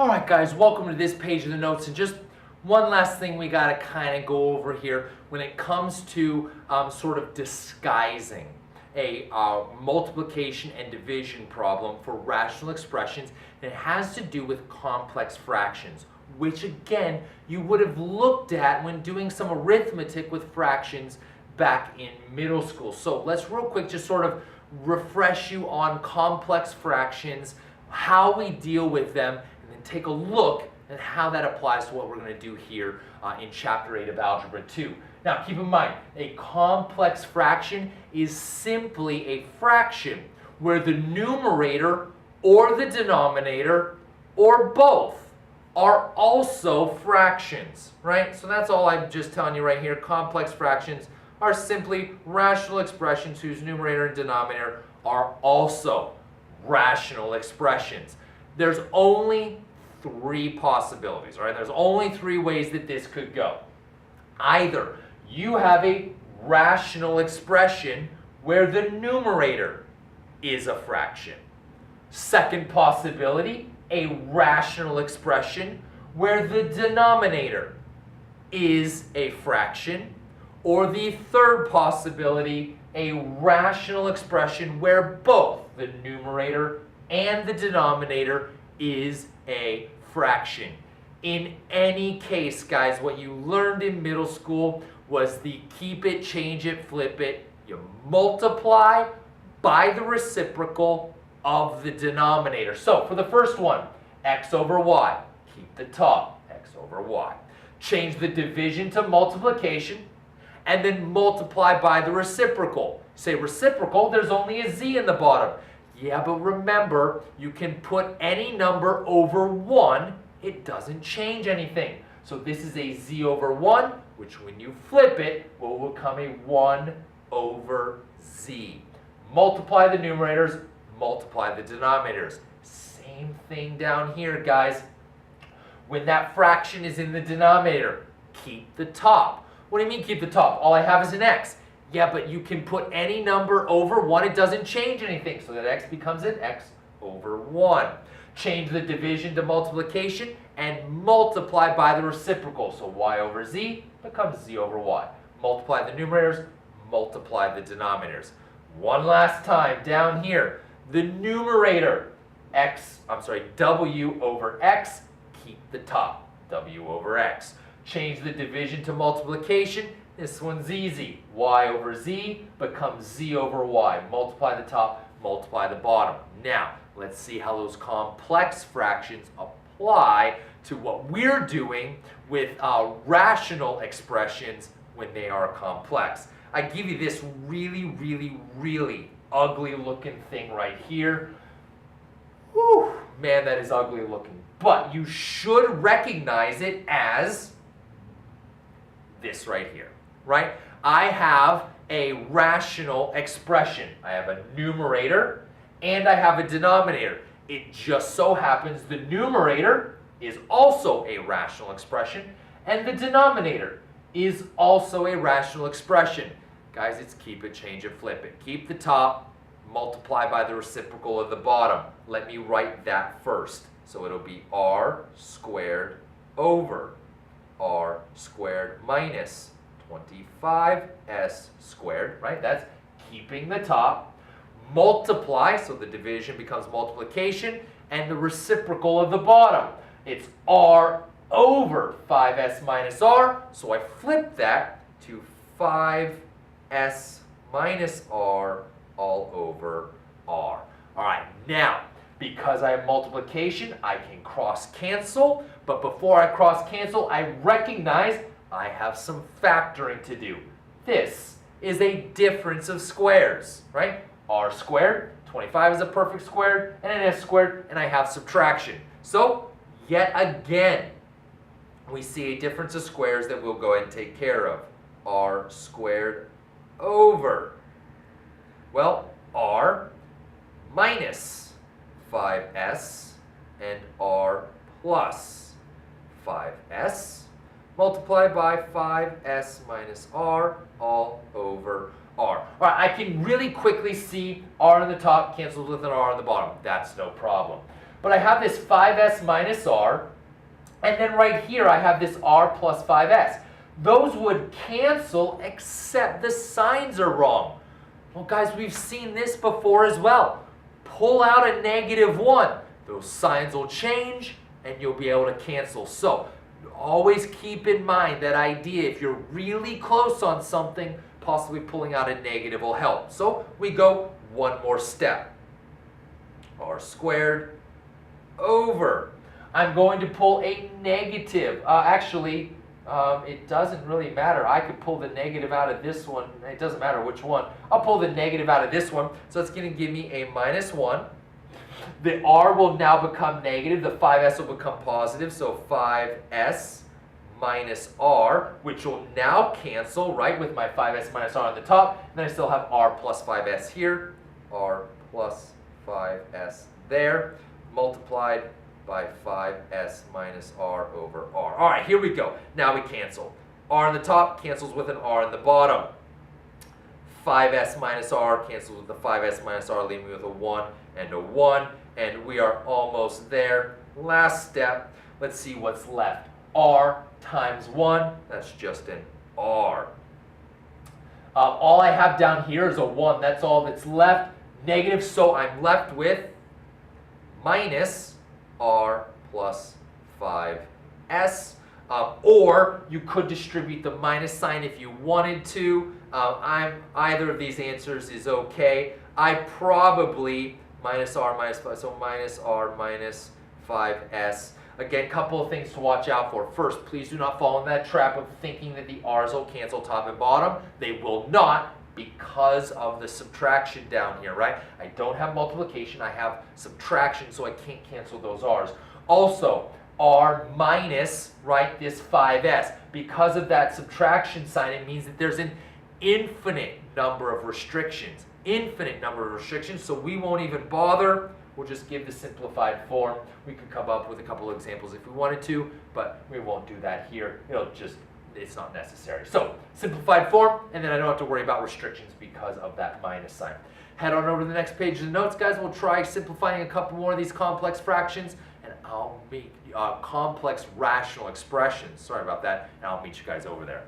Alright guys, welcome to this page of the notes, and just one last thing we got to kind of go over here when it comes to sort of disguising a multiplication and division problem for rational expressions. And it has to do with complex fractions, which again you would have looked at when doing some arithmetic with fractions back in middle school. So let's real quick just sort of refresh you on complex fractions, how we deal with them, and then take a look at how that applies to what we're going to do here in Chapter 8 of Algebra 2. Now keep in mind, a complex fraction is simply a fraction where the numerator or the denominator or both are also fractions, right? So that's all I'm just telling you right here. Complex fractions are simply rational expressions whose numerator and denominator are also rational expressions. There's only three possibilities, right? There's only three ways that this could go. Either you have a rational expression where the numerator is a fraction. Second possibility, a rational expression where the denominator is a fraction. Or the third possibility, a rational expression where both the numerator and the denominator is a fraction. In any case, guys, what you learned in middle school was the keep it, change it, flip it. You multiply by the reciprocal of the denominator. So for the first one, x over y, keep the top, x over y. Change the division to multiplication, and then multiply by the reciprocal. Say reciprocal, there's only a z in the bottom. Yeah, but remember, you can put any number over 1. It doesn't change anything. So this is a z over 1, which when you flip it, will become a 1 over z. Multiply the numerators, multiply the denominators. Same thing down here, guys. When that fraction is in the denominator, keep the top. What do you mean keep the top? All I have is an x. Yeah, but you can put any number over 1. It doesn't change anything. So that x becomes an x over 1. Change the division to multiplication and multiply by the reciprocal. So y over z becomes z over y. Multiply the numerators, multiply the denominators. One last time down here. The numerator, w over x, keep the top, w over x. Change the division to multiplication. This one's easy. Y over z becomes z over y. Multiply the top, multiply the bottom. Now, let's see how those complex fractions apply to what we're doing with rational expressions when they are complex. I give you this really, really, really ugly looking thing right here. Whew, man, that is ugly looking. But you should recognize it as this right here, right? I have a rational expression. I have a numerator and I have a denominator. It just so happens the numerator is also a rational expression and the denominator is also a rational expression. Guys, it's keep it, change it, flip it. Keep the top, multiply by the reciprocal of the bottom. Let me write that first. So it'll be r squared over r squared minus 25s squared, right? That's keeping the top. Multiply, so the division becomes multiplication, and the reciprocal of the bottom. It's r over 5s minus r, so I flip that to 5s minus r all over r. All right, now, because I have multiplication, I can cross cancel, but before I cross cancel, I recognize I have some factoring to do. This is a difference of squares, right? R squared, 25 is a perfect square, and an s squared, and I have subtraction. So, yet again, we see a difference of squares that we'll go ahead and take care of. R squared over, well, r minus 5s and r plus 5s multiplied by 5s minus r all over r. All right, I can really quickly see r on the top cancels with an r on the bottom. That's no problem. But I have this 5s minus r, and then right here I have this r plus 5s. Those would cancel except the signs are wrong. Well, guys, we've seen this before as well. Pull out a -1. Those signs will change, and you'll be able to cancel. So always keep in mind that idea. If you're really close on something, possibly pulling out a negative will help. So we go one more step. R squared over. I'm going to pull a negative. It doesn't really matter. I could pull the negative out of this one. It doesn't matter which one. I'll pull the negative out of this one. So it's going to give me a -1. The r will now become negative. The 5s will become positive. So 5s minus r, which will now cancel, right, with my 5s minus r on the top. And then I still have r plus 5s here. R plus 5s there, multiplied by 5s minus r over r. All right, here we go. Now we cancel. R on the top cancels with an r on the bottom. 5s minus r cancels with the 5s minus r, leaving me with a 1 and a 1. And we are almost there. Last step. Let's see what's left. R times 1, that's just an r. All I have down here is a 1. That's all that's left. Negative, so I'm left with minus r plus 5s. Or you could distribute the minus sign if you wanted to. Either of these answers is okay. I probably minus r minus 5, so minus r minus 5s. Again, couple of things to watch out for. First, please do not fall in that trap of thinking that the r's will cancel top and bottom. They will not, because of the subtraction down here, right? I don't have multiplication, I have subtraction, so I can't cancel those r's. Also, r minus, right, this 5s. Because of that subtraction sign, it means that there's an infinite number of restrictions. Infinite number of restrictions, so we won't even bother. We'll just give the simplified form. We could come up with a couple of examples if we wanted to, but we won't do that here. It's not necessary. So, simplified form, and then I don't have to worry about restrictions because of that minus sign. Head on over to the next page of the notes, guys. We'll try simplifying a couple more of these complex fractions, and I'll make complex rational expressions. Sorry about that, and I'll meet you guys over there.